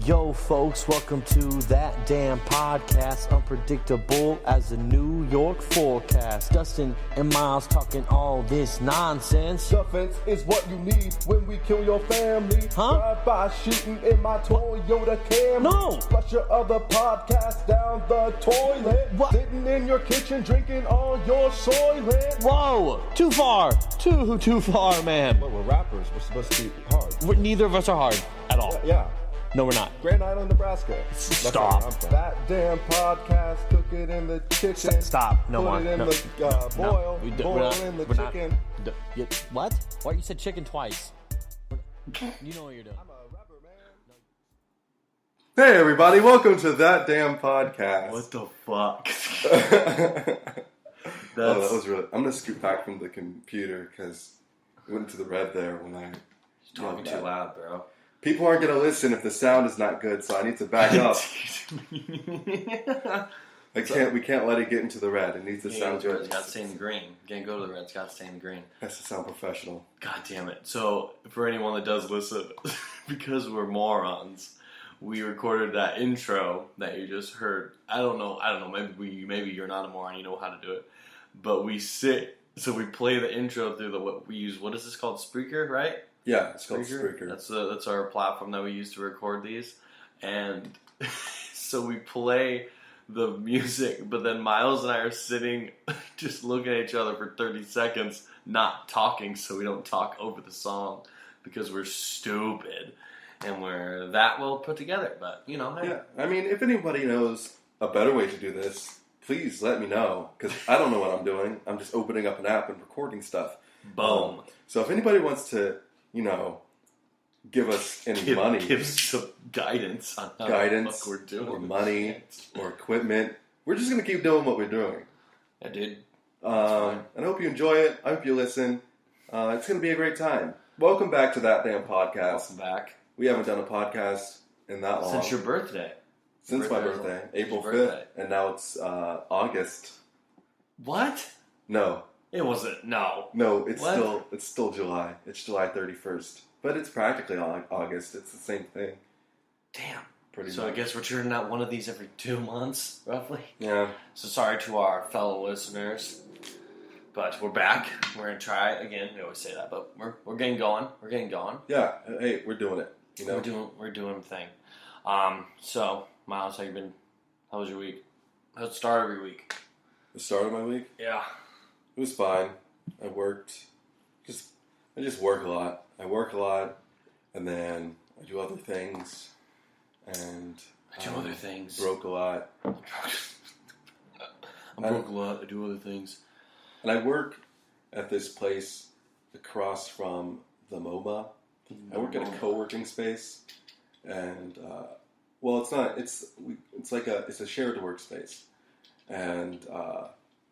Yo, folks, welcome to That Damn Podcast, unpredictable as the New York forecast. Dustin and Miles talking all this nonsense. Defense is what you need when we kill your family. Huh? Drive-by shooting in my Toyota Camry. No! Flush your other podcasts down the toilet. What? Sitting in your kitchen drinking all your Soylent. Whoa, too far, too far, man. Well, we're rappers. We're supposed to be hard. Neither of us are hard at all. Yeah. No, we're not. Grand Island, Nebraska. That's Stop. where I'm from. That damn podcast. Cook it in the kitchen. Stop. No Put more. it in No. the boil. We Boil in the chicken. What? Why you said chicken twice? You know what you're doing. I'm a rapper, man. Hey, everybody. Welcome to That Damn Podcast. What the fuck? That was really... I'm going to scoot back from the computer because it went to the red there when I... You're talking too loud, bro. People aren't going to listen if the sound is not good, so I need to back up. We can't let it get into the red. It needs to sound good. It's got to stay in the green. Can't go to the red. It's got to stay in the green. Has to sound professional. God damn it. So, for anyone that does listen, because we're morons, we recorded that intro that you just heard. I don't know. Maybe you're not a moron. You know how to do it. But we play the intro through what is this called? Spreaker, right? Yeah, it's called Spreaker. That's our platform that we use to record these. And so we play the music, but then Miles and I are sitting just looking at each other for 30 seconds, not talking so we don't talk over the song because we're stupid and we're that well put together. But, you know. Yeah, I mean, if anybody knows a better way to do this, please let me know because I don't know what I'm doing. I'm just opening up an app and recording stuff. Boom. So if anybody wants to, give us any money. Give some guidance on how the fuck we're doing. Or money, or equipment. We're just going to keep doing what we're doing. Yeah, dude. And I hope you enjoy it. I hope you listen. It's going to be a great time. Welcome back to That Damn Podcast. Welcome back. We haven't done a podcast in that long. Since your birthday. Since my birthday. April 5th. And now it's August. What? No. It wasn't. No. No, it's What? still July. It's July 31st. But it's practically August. It's the same thing. Damn. Pretty So much. I guess we're turning out one of these every 2 months, roughly. Yeah. So sorry to our fellow listeners, but we're back. We're gonna try again. We always say that, but we're getting going. We're getting going. Yeah. Hey, we're doing it. We're doing the thing. So Miles, how you been? How was your week? How's it start every week? The start of my week? Yeah. It was fine. I worked. I just work a lot. I work a lot, and then I do other things, and I do other things. Broke a lot. I'm broke a lot. I do other things. And I work at this place across from the MoMA. I work at a co-working space, and it's not. It's a shared workspace, and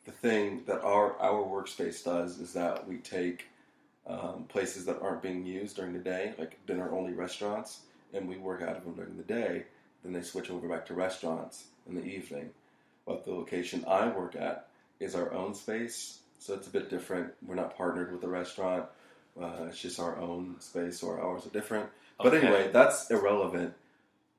the thing that our workspace does is that we take places that aren't being used during the day, like dinner-only restaurants, and we work out of them during the day. Then they switch over back to restaurants in the evening. But the location I work at is our own space, so it's a bit different. We're not partnered with a restaurant. It's just our own space, so our hours are different. But anyway, that's irrelevant.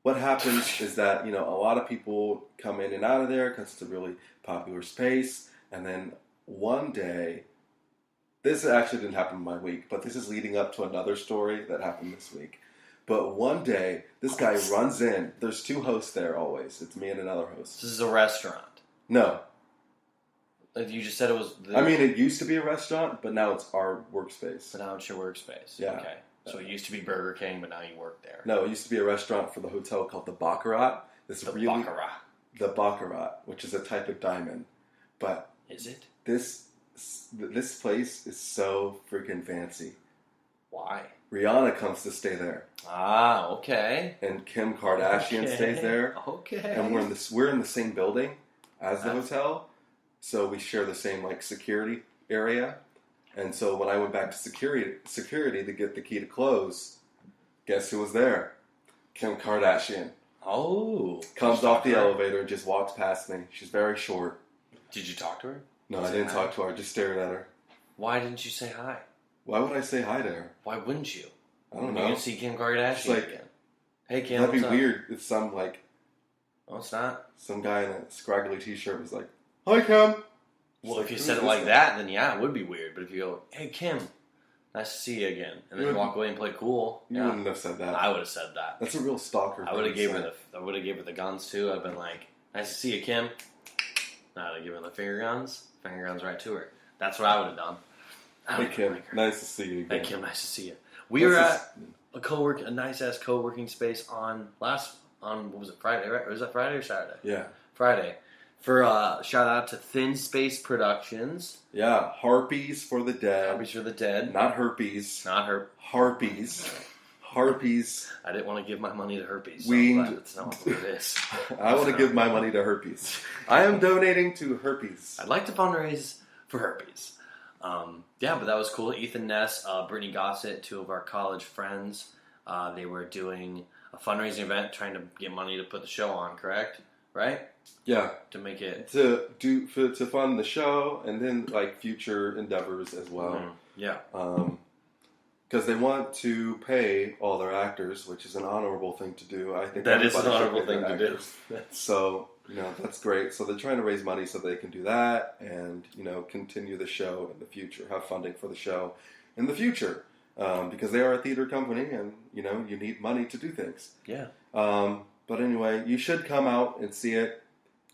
What happens is that, a lot of people come in and out of there because it's a really popular space. And then one day, this actually didn't happen in my week, but this is leading up to another story that happened this week. But one day, this guy runs in. There's 2 hosts there always. It's me and another host. This is a restaurant. No. You just said it was... it used to be a restaurant, but now it's our workspace. But now it's your workspace. Yeah. Okay. So it used to be Burger King, but now you work there. No, it used to be a restaurant for the hotel called the Baccarat. Baccarat. The Baccarat, which is a type of diamond. But... Is it? This place is so freaking fancy. Why? Rihanna comes to stay there. Ah, okay. And Kim Kardashian stays there. Okay. And we're in the same building as the hotel, so we share the same security area. And so when I went back to security to get the key to close, guess who was there? Kim Kardashian. Oh. Comes off the elevator and just walks past me. She's very short. Did you talk to her? No, I didn't talk to her. I just stared at her. Why didn't you say hi? Why would I say hi to her? Why wouldn't you? I don't know. You didn't see Kim Kardashian again. Hey, Kim, That'd be what's up? weird if some It's not. some guy in a scraggly t-shirt was like, "Hi, Kim." Well, It's if you "Who's said it this like guy?" that, then yeah, it would be weird. But if you go, "Hey, Kim, nice to see you again," and then You you walk away and play cool, You wouldn't have said that. I would have said that. That's a real stalker. I would have thing gave to her say. I would have gave her the guns too. I've been like, "Nice to see you, Kim." I'd have given her the finger guns right to her. That's what I would have done. I Hey, would've Kim. liked her. Nice to see you again. Hey, Kim, nice to see you. We were This at a nice ass co-working space on what was it, Friday, right? Or was that Friday or Saturday? Yeah. Friday. For shout out to Thin Space Productions. Yeah. Harpies for the dead. Harpies for the dead. Not herpes. Not her. Harpies. Harpies. I didn't want to give my money to herpes. So Weaned. I'm glad that's not what it is. I want to give my money to herpes. I am donating to herpes. I'd like to fundraise for herpes. Yeah, but that was cool. Ethan Ness, Brittany Gossett, two of our college friends, they were doing a fundraising event trying to get money to put the show on, correct? Right? Yeah. To make it... To fund the show and then like future endeavors as well. Yeah. Because they want to pay all their actors, which is an honorable thing to do. I think That is an everybody should honorable pay thing their to do. actors. So, that's great. So they're trying to raise money so they can do that and, continue the show in the future, have funding for the show in the future. Because they are a theater company and, you need money to do things. Yeah. But anyway, you should come out and see it.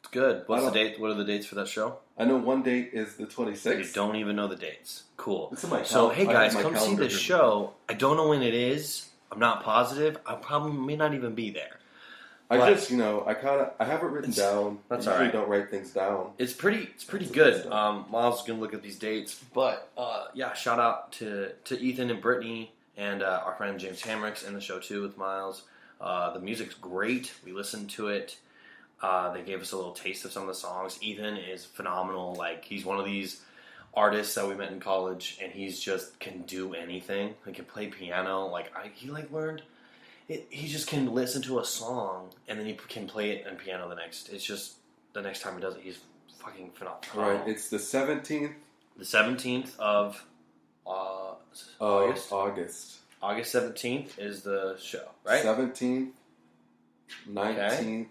It's good. What's the date? What are the dates for that show? I know one date is the 26th. You don't even know the dates. Cool. It's in my So, hey I guys, have my come see calendar this here. show. I don't know when it is. I'm not positive. I probably may not even be there. I But- just, I have it written down. That's I usually all right. don't write things down. It's pretty That's good. good Miles is gonna look at these dates, but yeah, shout out to Ethan and Brittany and our friend James Hamricks in the show too with Miles. The music's great. We listened to it. They gave us a little taste of some of the songs. Ethan is phenomenal. Like, he's one of these artists that we met in college, and he's just can do anything. He can play piano. He learned. He just can listen to a song and then he can play it on piano the next. It's just the next time he does it, he's fucking phenomenal. Right, it's the 17th The 17th of August. August. August 17th is the show, right? 17th, 19th,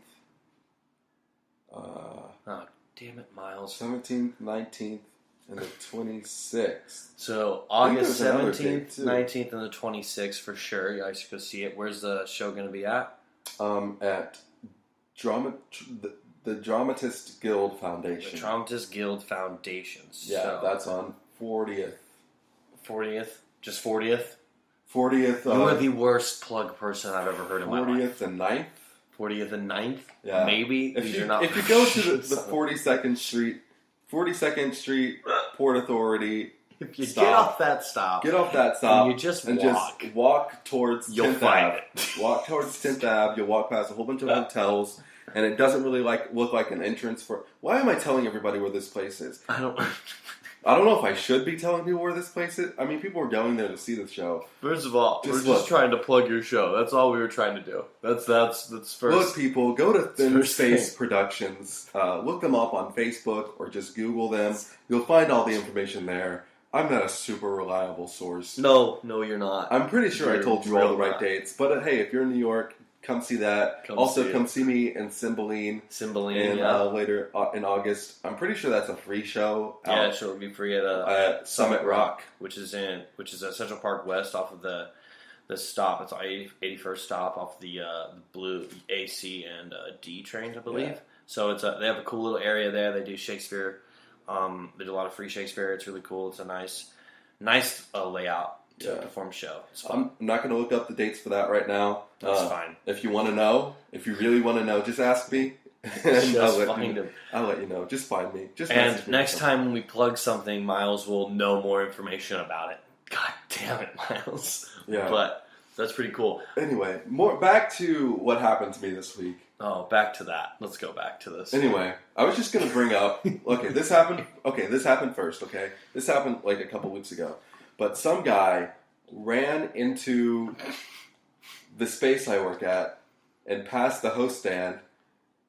Oh, damn it, Miles. 17th, 19th, and the 26th. So I think August there's another date, 17th, too. 19th, and the 26th for sure. You guys should go see it. Where's the show going to be at? At the Dramatist Guild The Foundation. Dramatist Guild Foundation. Yeah, So, that's on 40th. 40th? Just 40th? 40th. You are the worst plug person I've ever heard in my life. 40th and 9th. 40th and 9th? Yeah. Maybe. If These you, are not. if you go to the 42nd Street Port Authority, If you stop. get off that stop, get off that stop and you just and walk, just walk towards you'll 10th find Ave. it. Walk towards 10th Ave. You'll walk past a whole bunch of hotels, and it doesn't really look like an entrance for. Why am I telling everybody where this place is? I don't. I don't know if I should be telling people where this place is. I mean, people are going there to see the show. First of all, Just we're look. just trying to plug your show. That's all we were trying to do. That's first. Look, people, go to Thin First Space thing. Productions. Look them up on Facebook or just Google them. You'll find all the information there. I'm not a super reliable source. No, you're not. I'm pretty sure I You're told you all the real right not. dates. But hey, if you're in New York, come see that. Come also, see it. come see me in Cymbeline Cymbeline, yeah. later in August. I'm pretty sure that's a free show. Yeah, out sure, it'll be free at at Summit Rock. which is at Central Park West off of the stop. It's our 81st stop off the blue AC and D trains, I believe. Yeah. So they have a cool little area there. They do Shakespeare. They do a lot of free Shakespeare. It's really cool. It's a nice layout to perform a show. It's fun. I'm not going to look up the dates for that right now. That's fine. If you want to know, if you really want to know, just ask me. Just I'll find him. I'll let you know. Just find me. Just And message me next or time when we plug something, Miles will know more information about it. God damn it, Miles. Yeah. But that's pretty cool. Anyway, back to what happened to me this week. Oh, back to that. Let's go back to this. Anyway, I was just going to bring up. This happened first. Okay, this happened like a couple weeks ago. But some guy ran into the space I work at and passed the host stand.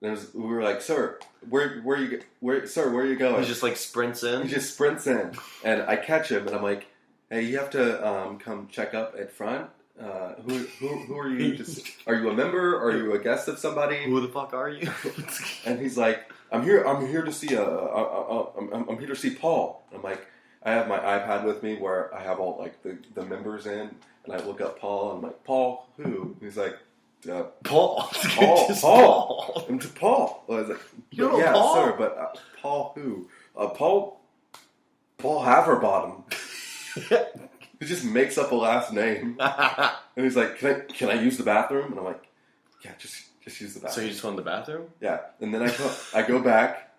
And we were like, "Sir, where are you going?" He just like sprints in. He sprints in, and I catch him, and I'm like, "Hey, you have to come check up at front who are you? Are you a member? Are you a guest of somebody? Who the fuck are you? And he's like, I'm here to see I'm here to see Paul. I'm like, I have my iPad with me where I have all like the members in, and I look up Paul. And I'm like, Paul, who? And he's like, Paul. Paul. I'm to Paul. I was like, you know yeah, Paul? sir, but Paul who? Paul Haverbottom. He just makes up a last name, and he's like, "Can I use the bathroom?" And I'm like, "Yeah, just use the bathroom." So you just went to the bathroom? Yeah, and then I go back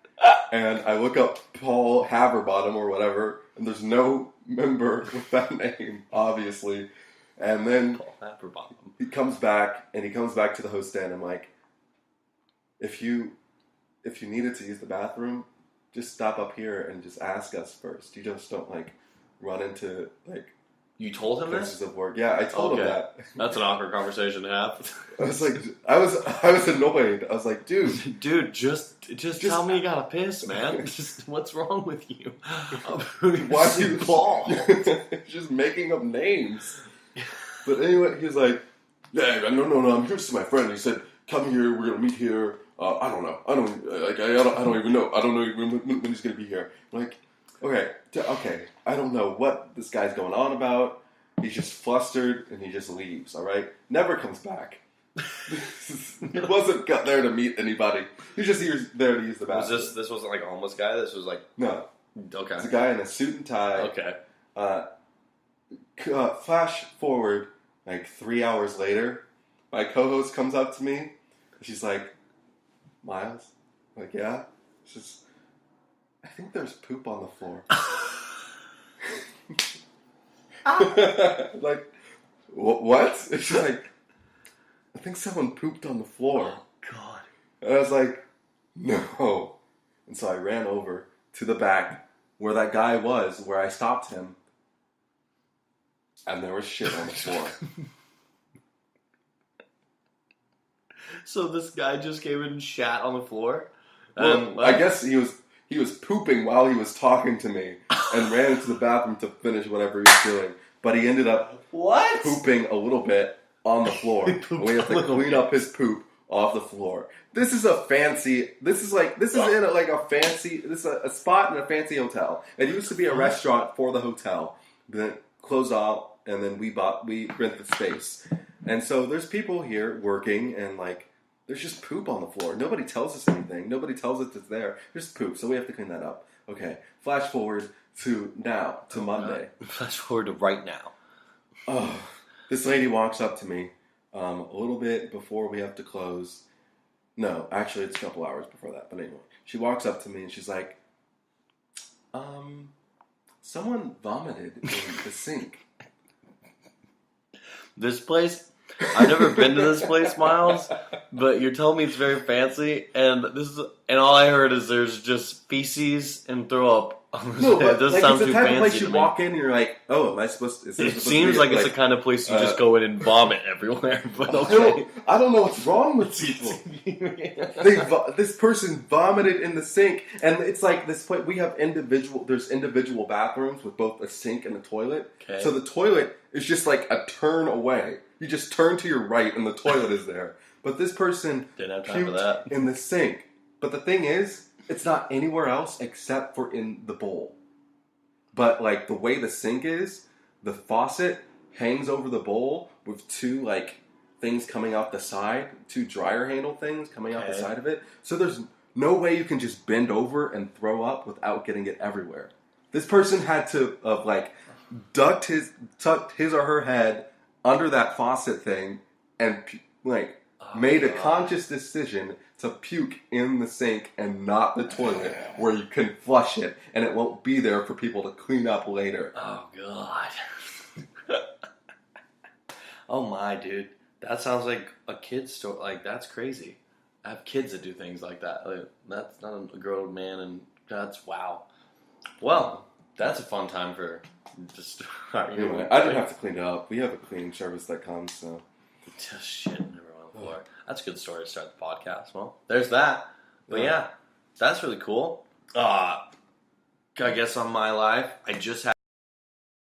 and I look up Paul Haverbottom or whatever, and there's no member with that name, obviously. And then Paul Haverbottom. he comes back to the host stand. I'm like, if you needed to use the bathroom, just stop up here and just ask us first. You just don't like run into like. You told him places this? of work. Yeah, I told him that. That's an awkward conversation to have. I was like, I was annoyed. I was like, dude, just tell me you gotta piss, man. What's wrong with you? why are you Paul? Just making up names. But anyway, he was like, yeah, no, I'm here to see my friend. He said, come here. We're gonna meet here. I don't know. I don't even know. I don't know when he's gonna be here. I'm like, okay. I don't know what this guy's going on about. He's just flustered and he just leaves. All right, never comes back. He wasn't there to meet anybody. He was just there to use the bathroom. This wasn't like a homeless guy. This was like no. Okay. It's a guy in a suit and tie. Okay. Flash forward like 3 hours later, my co-host comes up to me. She's like, Miles? I'm like, yeah. She's, I think there's poop on the floor. Like, what? And she's like, I think someone pooped on the floor. Oh, God. And I was like, no. And so I ran over to the back where that guy was, where I stopped him. And there was shit on the floor. So this guy just came in and shat on the floor? Well, I guess he was pooping while he was talking to me and ran into the bathroom to finish whatever he was doing. But he ended up pooping a little bit on the floor. And we have to clean up his poop off the floor. This is a spot in a fancy hotel. It used to be a restaurant for the hotel. Then it closed off, and then we rent the space. And so there's people here working, and like there's just poop on the floor. Nobody tells us anything. Nobody tells us it's there. There's poop, so we have to clean that up. Okay, flash forward to Monday. Flash forward to right now. Oh, this lady walks up to me a little bit before we have to close. No, actually, it's a couple hours before that. But anyway, she walks up to me and she's like, someone vomited in the sink. This place, I've never been to this place, Miles, but you're telling me it's very fancy, and all I heard is there's just feces and throw up. No, but it like, sound it's the too type of place fancy you to me. walk in and you're like, oh, am I supposed to... It seems like it's the kind of place you just go in and vomit everywhere, but okay. I don't know what's wrong with people. This person vomited in the sink, and it's like this place, we have there's individual bathrooms with both a sink and a toilet. Okay. So the toilet is just like a turn away. You just turn to your right and the toilet is there. But this person didn't have time for that. In the sink. But the thing is, it's not anywhere else except for in the bowl. But like the way the sink is, the faucet hangs over the bowl with two like things coming out the side, two dryer handle things coming out the side of it. So there's no way you can just bend over and throw up without getting it everywhere. This person had to tucked his or her head under that faucet thing and made a conscious decision to puke in the sink and not the toilet where you can flush it and it won't be there for people to clean up later. Oh, God. Oh, my, dude. That sounds like a kid's story. Like, that's crazy. I have kids that do things like that. Like, that's not a grown man, and that's wow. Well, that's a fun time for just... Anyway, I didn't have to clean it up. We have a cleaning service that comes, so... Just shitting everyone on the floor. That's a good story to start the podcast. Well, there's that. But yeah, that's really cool. I guess on my life, I just had